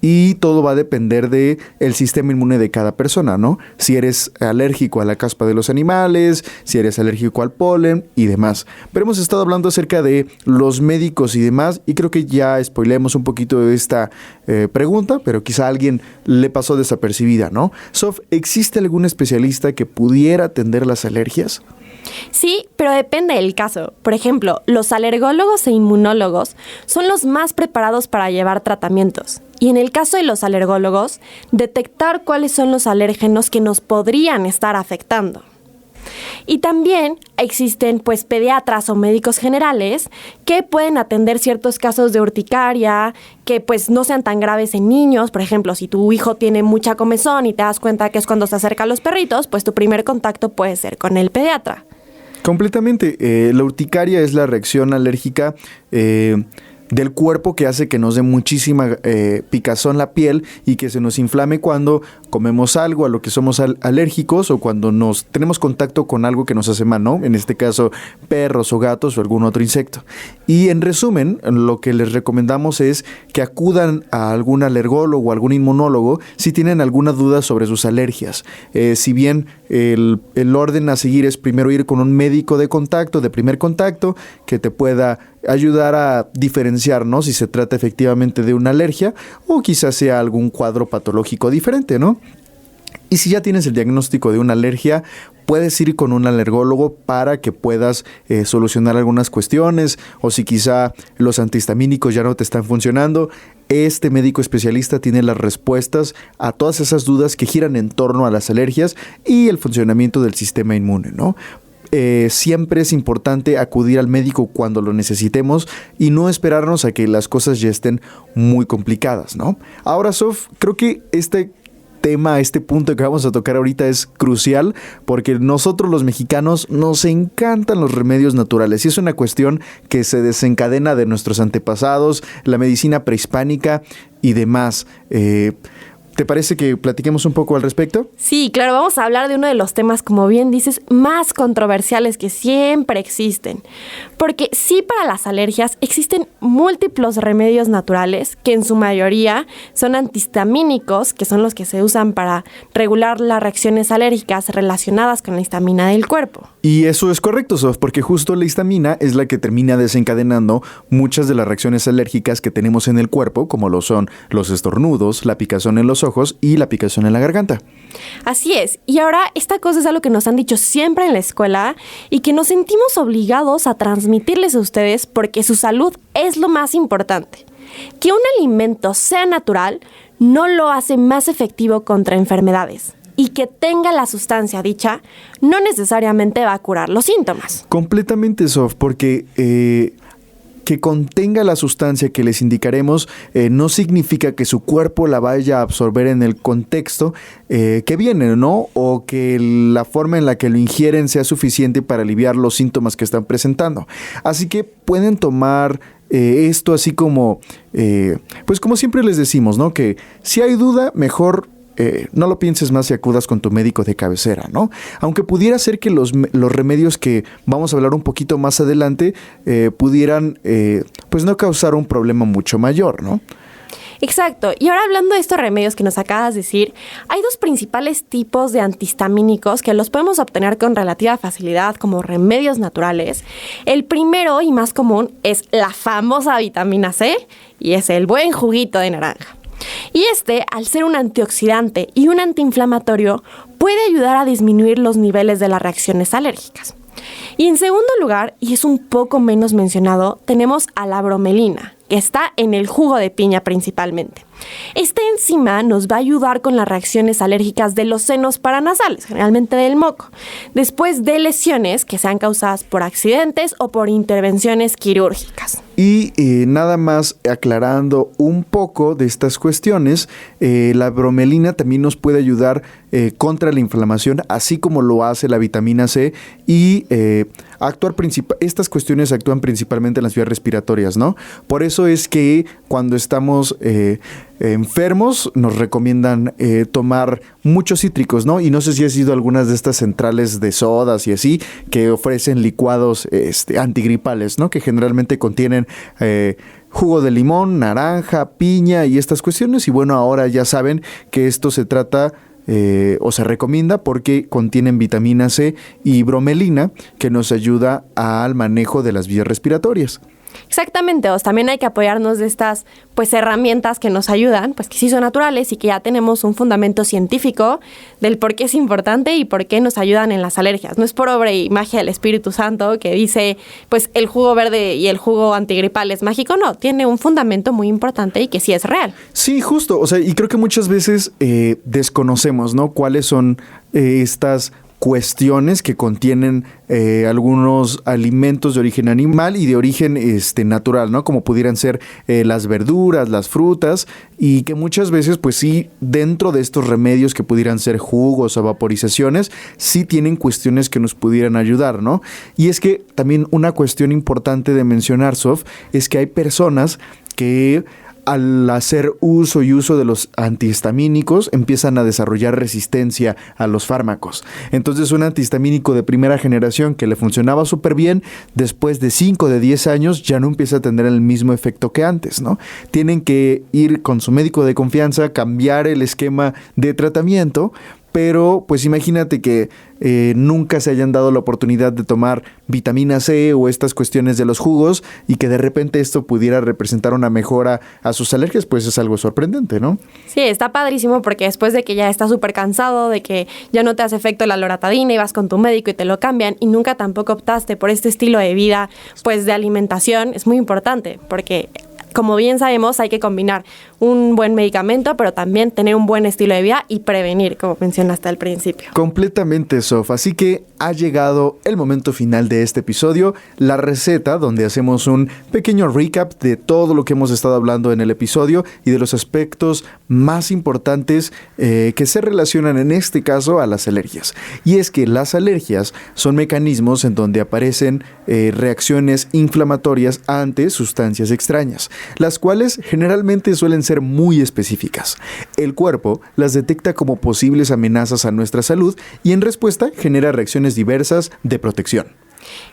y todo va a depender de el sistema inmune de cada persona, ¿no? Si eres alérgico a la caspa de los animales, si eres alérgico al polen y demás. Pero hemos estado hablando acerca de los médicos y demás y creo que ya spoileamos un poquito de esta pregunta, pero quizá a alguien le pasó desapercibida, ¿no? Sof, ¿existe algún especialista que pudiera atender las alergias? Sí, pero depende del caso. Por ejemplo, los alergólogos e inmunólogos son los más preparados para llevar tratamientos. Y en el caso de los alergólogos, detectar cuáles son los alérgenos que nos podrían estar afectando. Y también existen pues pediatras o médicos generales que pueden atender ciertos casos de urticaria que pues no sean tan graves en niños. Por ejemplo, si tu hijo tiene mucha comezón y te das cuenta que es cuando se acerca a los perritos, pues tu primer contacto puede ser con el pediatra. Completamente. La urticaria es la reacción alérgica del cuerpo que hace que nos dé muchísima picazón la piel y que se nos inflame cuando comemos algo a lo que somos alérgicos o cuando nos tenemos contacto con algo que nos hace mal, ¿no? En este caso, perros o gatos o algún otro insecto. Y en resumen, lo que les recomendamos es que acudan a algún alergólogo o algún inmunólogo si tienen alguna duda sobre sus alergias. Si bien el orden a seguir es primero ir con un médico de contacto, de primer contacto, que te pueda ayudar a diferenciar, ¿no? Si se trata efectivamente de una alergia o quizás sea algún cuadro patológico diferente, ¿no? Y si ya tienes el diagnóstico de una alergia, puedes ir con un alergólogo para que puedas solucionar algunas cuestiones, o si quizá los antihistamínicos ya no te están funcionando, este médico especialista tiene las respuestas a todas esas dudas que giran en torno a las alergias y el funcionamiento del sistema inmune, ¿no? Siempre es importante acudir al médico cuando lo necesitemos y no esperarnos a que las cosas ya estén muy complicadas, ¿no? Ahora, Sof, creo que este punto que vamos a tocar ahorita es crucial porque nosotros los mexicanos nos encantan los remedios naturales y es una cuestión que se desencadena de nuestros antepasados, la medicina prehispánica y demás. ¿Te parece que platiquemos un poco al respecto? Sí, claro, vamos a hablar de uno de los temas, como bien dices, más controversiales que siempre existen. Porque sí, para las alergias existen múltiples remedios naturales que en su mayoría son antihistamínicos, que son los que se usan para regular las reacciones alérgicas relacionadas con la histamina del cuerpo. Y eso es correcto, Sof, porque justo la histamina es la que termina desencadenando muchas de las reacciones alérgicas que tenemos en el cuerpo, como lo son los estornudos, la picazón en los ojos y la picazón en la garganta. Así es, y ahora esta cosa es algo que nos han dicho siempre en la escuela y que nos sentimos obligados a transmitirles a ustedes porque su salud es lo más importante. Que un alimento sea natural no lo hace más efectivo contra enfermedades. Y que tenga la sustancia dicha no necesariamente va a curar los síntomas. Completamente, Sof, porque que contenga la sustancia que les indicaremos no significa que su cuerpo la vaya a absorber en el contexto que viene, ¿no? O que la forma en la que lo ingieren sea suficiente para aliviar los síntomas que están presentando. Así que pueden tomar esto así como, pues como siempre les decimos, ¿no? Que si hay duda, mejor no lo pienses más y acudas con tu médico de cabecera, ¿no? Aunque pudiera ser que los remedios que vamos a hablar un poquito más adelante pudieran, pues no causar un problema mucho mayor, ¿no? Exacto. Y ahora hablando de estos remedios que nos acabas de decir, hay dos principales tipos de antihistamínicos que los podemos obtener con relativa facilidad como remedios naturales. El primero y más común es la famosa vitamina C y es el buen juguito de naranja. Y al ser un antioxidante y un antiinflamatorio, puede ayudar a disminuir los niveles de las reacciones alérgicas. Y en segundo lugar, y es un poco menos mencionado, tenemos a la bromelina, que está en el jugo de piña principalmente. Esta enzima nos va a ayudar con las reacciones alérgicas de los senos paranasales, generalmente del moco, después de lesiones que sean causadas por accidentes o por intervenciones quirúrgicas. Y nada más aclarando un poco de estas cuestiones, la bromelina también nos puede ayudar contra la inflamación, así como lo hace la vitamina C, y estas cuestiones actúan principalmente en las vías respiratorias, ¿no? Por eso es que cuando estamos enfermos nos recomiendan tomar muchos cítricos, ¿no? Y no sé si has ido a algunas de estas centrales de sodas y así, que ofrecen licuados antigripales, ¿no? Que generalmente contienen jugo de limón, naranja, piña y estas cuestiones. Y bueno, ahora ya saben que esto se trata o se recomienda porque contienen vitamina C y bromelina, que nos ayuda al manejo de las vías respiratorias. Exactamente, también hay que apoyarnos de estas herramientas que nos ayudan, pues que sí son naturales y que ya tenemos un fundamento científico del por qué es importante y por qué nos ayudan en las alergias. No es por obra y magia del Espíritu Santo que dice, pues el jugo verde y el jugo antigripal es mágico. No, tiene un fundamento muy importante y que sí es real. Sí, justo, y creo que muchas veces desconocemos, ¿no? Cuáles son estas cuestiones que contienen algunos alimentos de origen animal y de origen natural, ¿no? Como pudieran ser las verduras, las frutas, y que muchas veces, pues sí, dentro de estos remedios que pudieran ser jugos o vaporizaciones, sí tienen cuestiones que nos pudieran ayudar, ¿no? Y es que también una cuestión importante de mencionar, Sof, es que hay personas que al hacer uso de los antihistamínicos empiezan a desarrollar resistencia a los fármacos. Entonces un antihistamínico de primera generación que le funcionaba súper bien, después de 5 de 10 años ya no empieza a tener el mismo efecto que antes, ¿no? Tienen que ir con su médico de confianza, cambiar el esquema de tratamiento, pero pues imagínate que nunca se hayan dado la oportunidad de tomar vitamina C o estas cuestiones de los jugos y que de repente esto pudiera representar una mejora a sus alergias, pues es algo sorprendente, ¿no? Sí, está padrísimo porque después de que ya estás súper cansado, de que ya no te hace efecto la loratadina y vas con tu médico y te lo cambian y nunca tampoco optaste por este estilo de vida, pues de alimentación, es muy importante porque como bien sabemos, hay que combinar un buen medicamento, pero también tener un buen estilo de vida y prevenir, como mencionaste al principio. Completamente, Sof. Así que ha llegado el momento final de este episodio, la receta, donde hacemos un pequeño recap de todo lo que hemos estado hablando en el episodio y de los aspectos más importantes que se relacionan en este caso a las alergias. Y es que las alergias son mecanismos en donde aparecen reacciones inflamatorias ante sustancias extrañas, las cuales generalmente suelen ser muy específicas. El cuerpo las detecta como posibles amenazas a nuestra salud y en respuesta genera reacciones diversas de protección.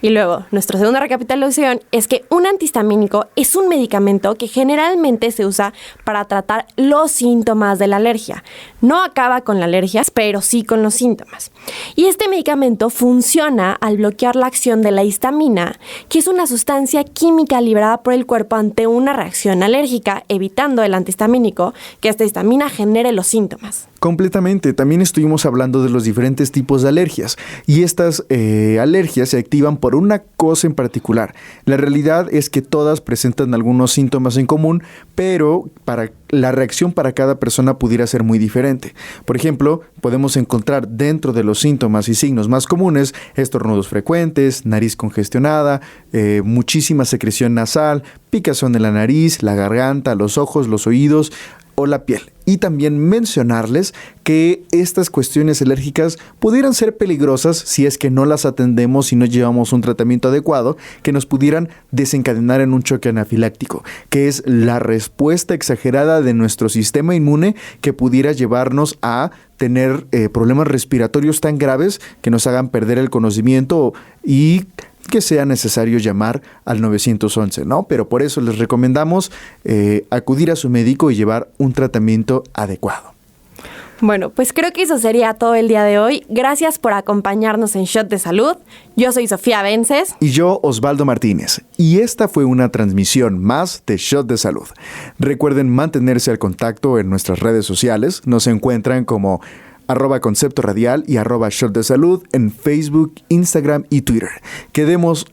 Y luego, nuestra segunda recapitulación es que un antihistamínico es un medicamento que generalmente se usa para tratar los síntomas de la alergia. No acaba con la alergia, pero sí con los síntomas. Y este medicamento funciona al bloquear la acción de la histamina, que es una sustancia química liberada por el cuerpo ante una reacción alérgica, evitando el antihistamínico que esta histamina genere los síntomas. Completamente. También estuvimos hablando de los diferentes tipos de alergias y estas alergias se activan por una cosa en particular. La realidad es que todas presentan algunos síntomas en común, pero la reacción para cada persona pudiera ser muy diferente. Por ejemplo, podemos encontrar dentro de los síntomas y signos más comunes estornudos frecuentes, nariz congestionada, muchísima secreción nasal, picazón en la nariz, la garganta, los ojos, los oídos o la piel. Y también mencionarles que estas cuestiones alérgicas pudieran ser peligrosas si es que no las atendemos y no llevamos un tratamiento adecuado, que nos pudieran desencadenar en un choque anafiláctico, que es la respuesta exagerada de nuestro sistema inmune que pudiera llevarnos a tener problemas respiratorios tan graves que nos hagan perder el conocimiento y que sea necesario llamar al 911, ¿no? Pero por eso les recomendamos acudir a su médico y llevar un tratamiento adecuado. Bueno, pues creo que eso sería todo el día de hoy. Gracias por acompañarnos en Shot de Salud. Yo soy Sofía Vences. Y yo, Osvaldo Martínez. Y esta fue una transmisión más de Shot de Salud. Recuerden mantenerse al contacto en nuestras redes sociales. Nos encuentran como @Concepto Radial y @Shot de Salud en Facebook, Instagram y Twitter. Queremos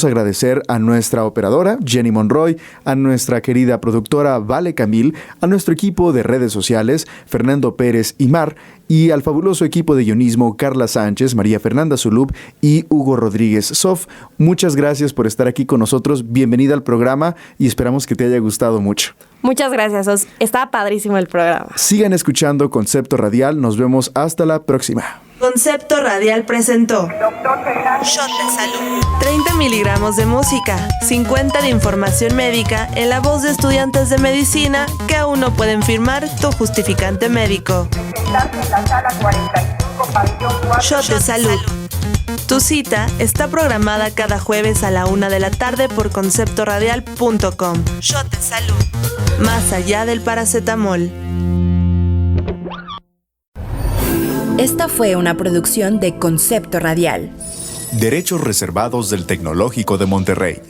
agradecer a nuestra operadora Jenny Monroy, a nuestra querida productora Vale Camil, a nuestro equipo de redes sociales Fernando Pérez y Mar, y al fabuloso equipo de guionismo Carla Sánchez, María Fernanda Zulub y Hugo Rodríguez. Sof, muchas gracias por estar aquí con nosotros. Bienvenida al programa y esperamos que te haya gustado mucho. Muchas gracias, Os. Está padrísimo el programa. Sigan escuchando Concepto Radial. Nos vemos hasta la próxima. Concepto Radial presentó Shot de Salud. 30 miligramos de música, 50 de información médica en la voz de estudiantes de medicina que aún no pueden firmar tu justificante médico. Shot de Salud. Tu cita está programada cada jueves a la 1 de la tarde por conceptoradial.com. Shot de Salud. Más allá del paracetamol. Esta fue una producción de Concepto Radial. Derechos reservados del Tecnológico de Monterrey.